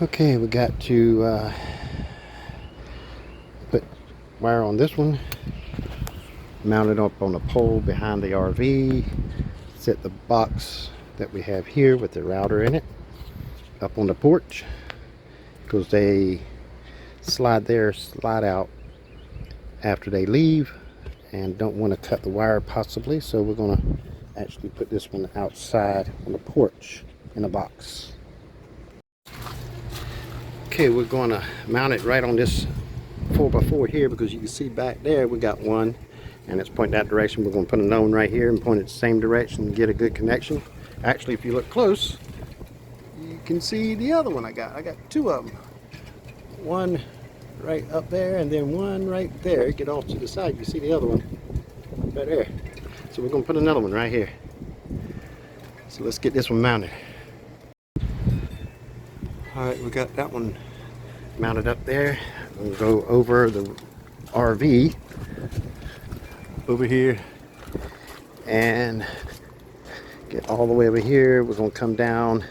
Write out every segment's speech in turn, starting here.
Okay, we got to put wire on this one, mount it up on a pole behind the RV, set the box that we have here with the router in it up on the porch, because they slide out after they leave and don't want to cut the wire possibly, so we're going to actually put this one outside on the porch in a box. Okay, we're going to mount it right on this 4x4 here, because you can see back there we got one and it's pointing that direction. We're going to put another one right here and point it the same direction and get a good connection. Actually, if you look close, you can see the other one I got two of them, one right up there and then one right there. Get off to the side, you see the other one right there. So we're going to put another one right here. So let's get this one mounted. Alright, we got that one mounted up there. We'll go over the RV over here and get all the way over here. We're going to come down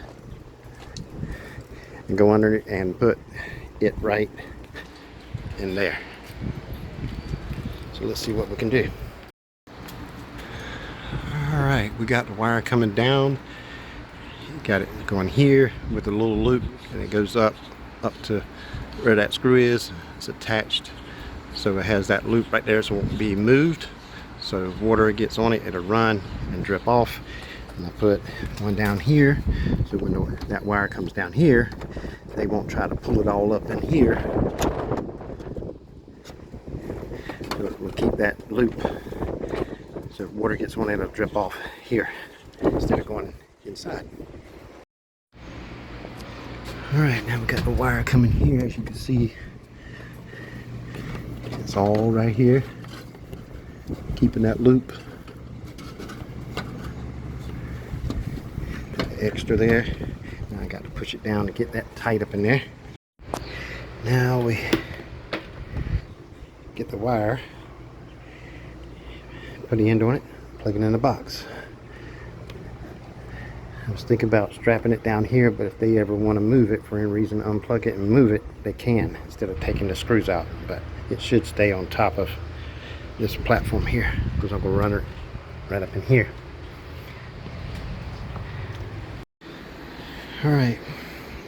and go under it and put it right in there. So let's see what we can do. Alright, we got the wire coming down. Got it going here with a little loop, and it goes up to where that screw is. It's attached, so it has that loop right there, so it won't be moved. So if water gets on it, it'll run and drip off. And I put one down here, so when that wire comes down here, they won't try to pull it all up in here. So we'll keep that loop, so if water gets on it, it'll drip off here instead of going inside. Alright, now we got the wire coming here. As you can see, it's all right here, keeping that loop. Extra there. Now I got to push it down to get that tight up in there. Now we get the wire, put the end on it, plug it in the box. I was thinking about strapping it down here, but if they ever want to move it for any reason, unplug it and move it, they can, instead of taking the screws out. But it should stay on top of this platform here, because I'm going to run it right up in here. Alright,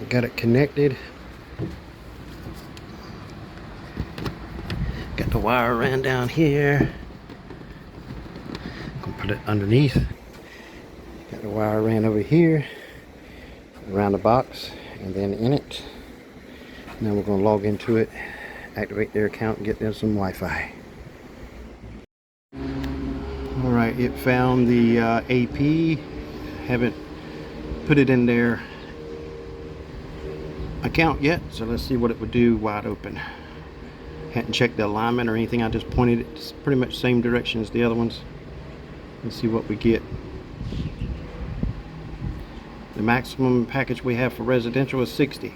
we got it connected. Got the wire ran down here. Gonna put it underneath. Got the wire ran over here, around the box, and then in it. Now we're going to log into it, activate their account, and get them some Wi-Fi. Alright, it found the AP. Haven't put it in their account yet, so let's see what it would do wide open. Hadn't checked the alignment or anything. I just pointed it. It's pretty much the same direction as the other ones. Let's see what we get. The maximum package we have for residential is 60.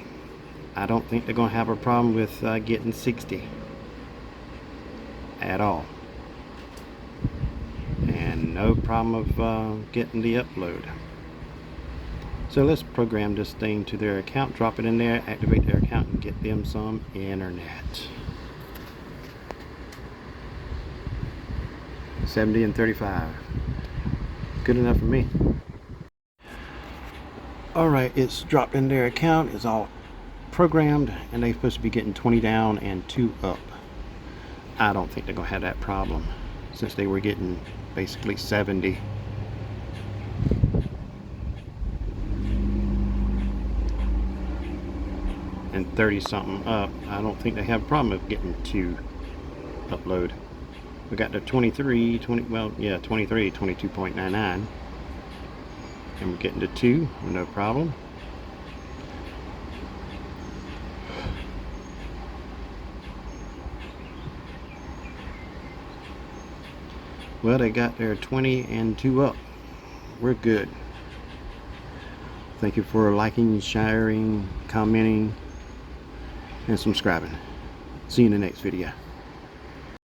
I don't think they're going to have a problem with getting 60 at all, and no problem of getting the upload. So let's program this thing to their account, drop it in there, activate their account, and get them some internet. 70 and 35. Good enough for me. Alright, it's dropped in their account. It's all programmed, and they're supposed to be getting 20 down and 2 up. I don't think they're going to have that problem, since they were getting basically 70. And 30 something up. I don't think they have a problem with getting 2 upload. We got the 23, 22.99, and we're getting to 2, no problem. Well, they got their 20 and 2 up. We're good. Thank you for liking, sharing, commenting, and subscribing. See you in the next video.